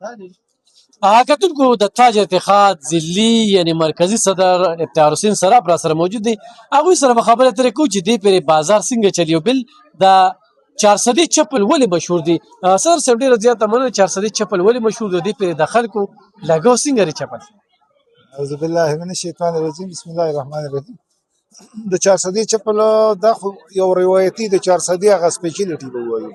کتونکو د تاج اتحاد ضلعي یعنې مرکزي صدر افتخار حسین سراب را سره موجود دی. هغوی سره به خبرې اترې کوو چې دې پورې بازار څنګه چلی او بل د چارسدي چپل ولې مشهور دی. صدر صاحب ډېره زیاته مننه. چارسدي چپل ولې مشهور دی؟ دې پورې د خلکو لګو څنګه دی چپل؟ اعوذ بالله من الشیطان الرجیم بسم الله الرحمن الرحیم. د چارسدي چپل دا خو یو روایتي د چارسدي هغه سپیشلیټي به ووایو،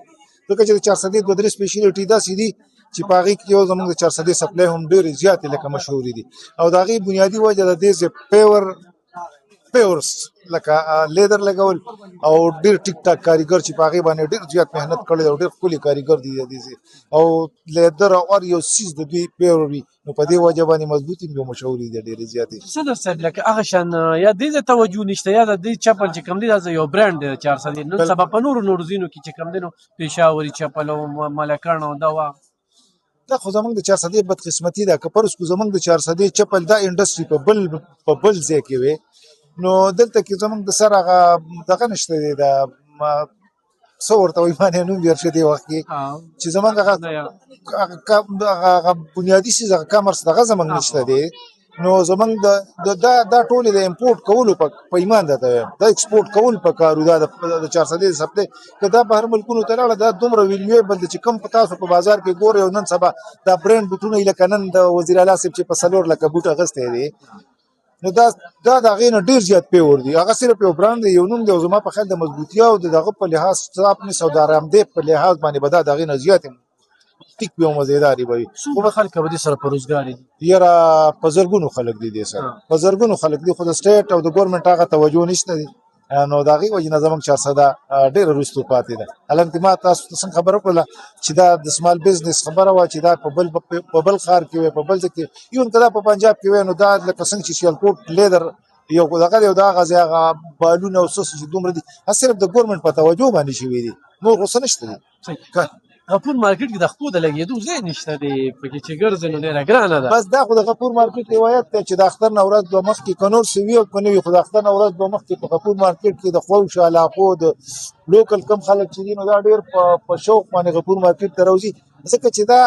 ځکه چې د چارسدي دوه درې سپیشلیټي داسې دي چې په هغې کې یو زموږ د چارسدي سپلای هم ډېرې زیاتې لکه مشهورې دي او د هغې بنیادي وجه د دې پیورس لکه لیدر لګول او ډېر ټیک ټاک کاریګر چې په هغې باندې ډېر زیات محنت کړی او ډېر ښکلي کاریګر دي د دې او لیدر او هر یو څیز د دوی پیور وي نو په دې وجه باندې مضبوط دي او مشهورې دي ډېرې زیاتې. صدر صاحب لکه هغه شان یا دې ته توجه نشته یا د دې چپل چې کوم دی دا یو برانډ دی چارسدي. نن سبا په نورو ځینو کې چې کوم دی نو پېښاوري چپل او ملکڼ او دا دا خو زمونږ د چارسدي بدقسمتي ده که فرض کړو زمونږ د چارسدي چپل دا انډسټري په بل ځای کې وي نو دلته کې زمونږ د سر هغه دغه نشته دی د څه ورته وایي ما نوم هېر شو دې وخت کې چې زمونږ هغه بنیادي څیز هغه کامرس دغه زمونږ نشته دی نو زمونږ دا ټولې د امپورټ کولو په ایمان درته وایم دا ایکسپورټ کول پکار دا د چارسدي د سپلای که دا بهر ملکونو ته لاړه دا دومره ویلیویبل دی چې کوم په تاسو په بازار کې ګورئ او نن سبا دا برینډ بوټونه لکه نن د وزیر اعلی صاحب چې په 4 لکه بوټ اغوستی دی نو دا د هغې نه ډېر زیات پیور دی. هغه صرف یو برانډ دی یو نوم دی او زما په خیال د مضبوطیا او د دغه په لحاظ ساپنس او د ارامدې په لحاظ باندې به دا د هغې نه زیاتې ټیک وي او مزېدارې به وي. څومره خلک به دې سره په روزګار دي؟ یاره په زرګونو خلک دي دې سره په زرګونو خلک دي خو د سټیټ او د ګورنمنټ هغه توجه نشته دی نو د هغې وجې نه زموږ چارسده ډېره وروستو پاتې ده. حالانکې ما تاسو ته څنګه خبره وکړله چې دا د سمال بزنس خبره وه چې دا په بل ښار کې وی په بل ځای کې ایون که دا په پنجاب کې وی نو دا لکه څنګه چې سیالکوټ لیدر یو دغه دی او د هغه ځای هغه بالونه او څه چې دومره دي صرف د ګورنمنټ په توجه باندې شوي دي نور خو څه نشته دی. غفور مارکیټ کې د خپو د لګېدو ځای نشته دی پکې چې ګرځې نو ډېره ګرانه ده. بس دا خو د غفور مارکیټ روایت دی چې د اختر نه ورځ دوه مخکې که نور څه وي او که نه وي خو د اختر نه ورځ دوه مخکې په غفور مارکیټ کې د خوږ علاقو د لوکل کم خلک چې دي نو دا ډېر په شوق باندې غفور مارکیټ ته راوځي ځکه چې دا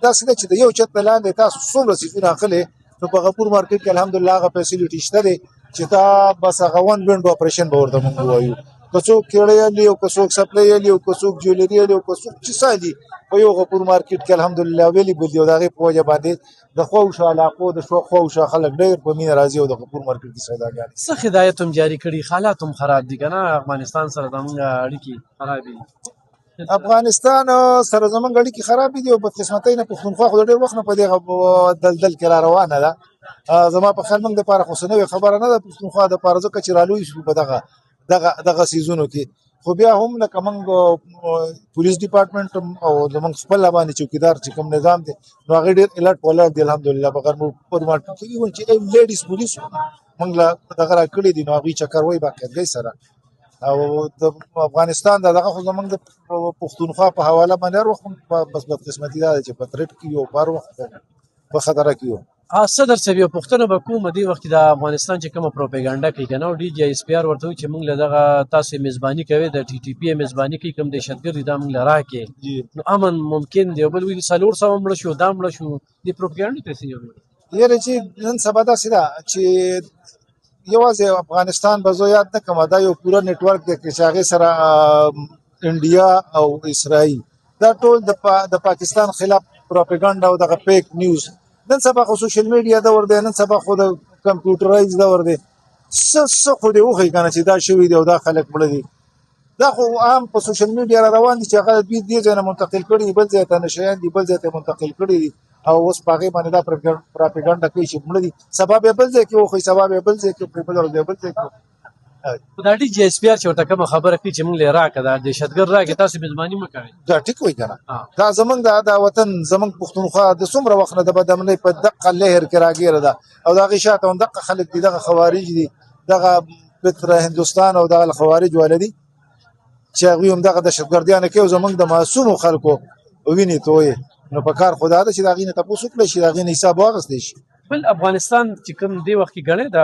داسې ده چې د یو چت نه لاندې تاسو څومره څیزونه اخلئ نو په غفور مارکیټ کې الحمدلله هغه فیسیلیټي شته دی چې دا بس هغه ون وینډ اپریشن به ورته مونږ ووایو که څوک کیړی الي او که څوک سپلای الي او که څوک جولري الي او که څوک چې څه الي په یو غفور مارکیټ کې الحمدلله اویلیبل دي او د هغې په وجه باندې د خوږ علاقو د خوږ خلک ډېر په مینه راځي او د غفور مارکیټ کې سوداګانې څه هدایت هم جاري کړي حالات هم خراب دي که نه افغانستان سره زموږ اړیکې خراب دي افغانستان سره زموږ اړیکې خراب دي او بدقسمتۍ نه پښتونخوا خو د ډېر وخت نه په دغه دلدل کې را روانه ده زما په خیال موږ دپاره خو څه نوې خبره نه ده پښتونخوا دپاره ځکه چې رالوی شو په دغه سیزونو کې خو بیا هم لکه موږ پولیس ډپارټمنټ او زموږ خپل باندې چوکیدار چې کوم نظام دی نو هغې ډېر الرټ ولرټ دی الحمدلله په غرمپور مارکیټ کې ایون چې لیډیز پولیس موږ له دغه را کړي دي نو هغوی چکر وایي باقاعدګۍ سره او د افغانستان دغه خو زموږ د پښتونخوا په حواله باندې هر وخت بس بدقسمتي دا ده چې په ترټ کې یو په هر وخت په خطره کې یو. صدر صاحب یو پوښتنه به کوم دې وخت د افغانستان چې کومه پروپاګانډا کوي که نه او ډي جي ایس پي آر ورته وایي چې موږ له دغه تاسې میزباني کوئ د ټي ټي پي میزباني کوي کوم دهشتګرد دي دا موږ له راکړې نو امن ممکن دی او بل وایي 400 مړه شو دا مړه شو دې پروپاګانډې ته څه جوړ یاره چې نن سبا داسې ده چې یوازې افغانستان به زه یاد نه کړم دا یو پوره نیټورک دی چې هغې سره انډیا او اسرائیل دا ټول د پاکستان خلاف پروپاګانډا او دغه فیک نیوز نن سبا خو سوشل میډیا دور دی نن سبا خو د کمپیوټرایز دور دی څه خو دې وښیي که نه چې دا شوي دي او دا خلک مړه دي دا خو عام په سوشل میډیا را روان دي چې هغه دوی دې ځای نه منتقل کړي دي بل ځای ته نشیان دي بل ځای ته منتقل کړي دي او اوس په هغې باندې دا پروپاګانډا کوي چې مړه دي سبا بیا بل ځای کې وښیي سبا بیا بل ځای کې وښیي بله ورځ بیا بل ځای کې دا ډي جي ایس پي آر چې ورته کومه خبره کوي چې موږ له راکړه دا دهشتګرد راکړې تاسو میزباني مه کوئ دا ټیک وایي که نه دا زموږ دا وطن زموږ پښتونخوا د څومره وخت نه د بدامنۍ په دقه لهر کې راګیره ده او د هغې شاته هم دقه خلک دي دغه خوارج دي دغه بتر هندوستان او دغه خوارج والا دي چې هغوی هم دغه دهشتګردیانه کوي او زموږ د معصومو خلکو وینې تویې نو په کار خو دا ده چې د هغې نه تپوس وکړی شي د هغې نه حساب واخیستی شي بل افغانستان چې کوم دی وخت کې ګڼې د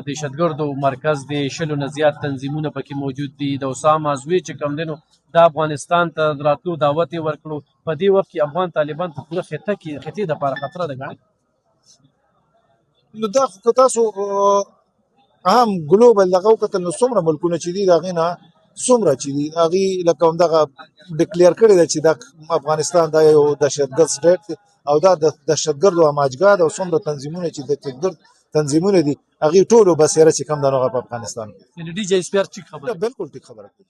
دهشتګردو مرکز دی 20 نه زیات تنظیمونه پکې موجود دي د اسامه زوی چې کوم دی نو د افغانستان ته د راتلو دعوت یې ورکړو په دې وخت کې افغان طالبان په پوره خطې دپاره خطره ده ګڼې نو دا خو که تاسو هم ګلوبل دغه وکتل نو څومره ملکونه چې دي د هغې نه څومره چې دي هغې لکه همدغه ډکلیر کړې ده چې دا افغانستان دا یو دهشتګرد سټیټ دی او دا د دهشتګردو اماجګاه ده او څومره تنظیمونه چې د دهشتګرد تنظیمونه دي هغې ټولو بسیره چې کوم ده نو هغه په افغانستان کې یعنې ډي جی اسپیار ټیک خبره بالکل ټیک خبره کوي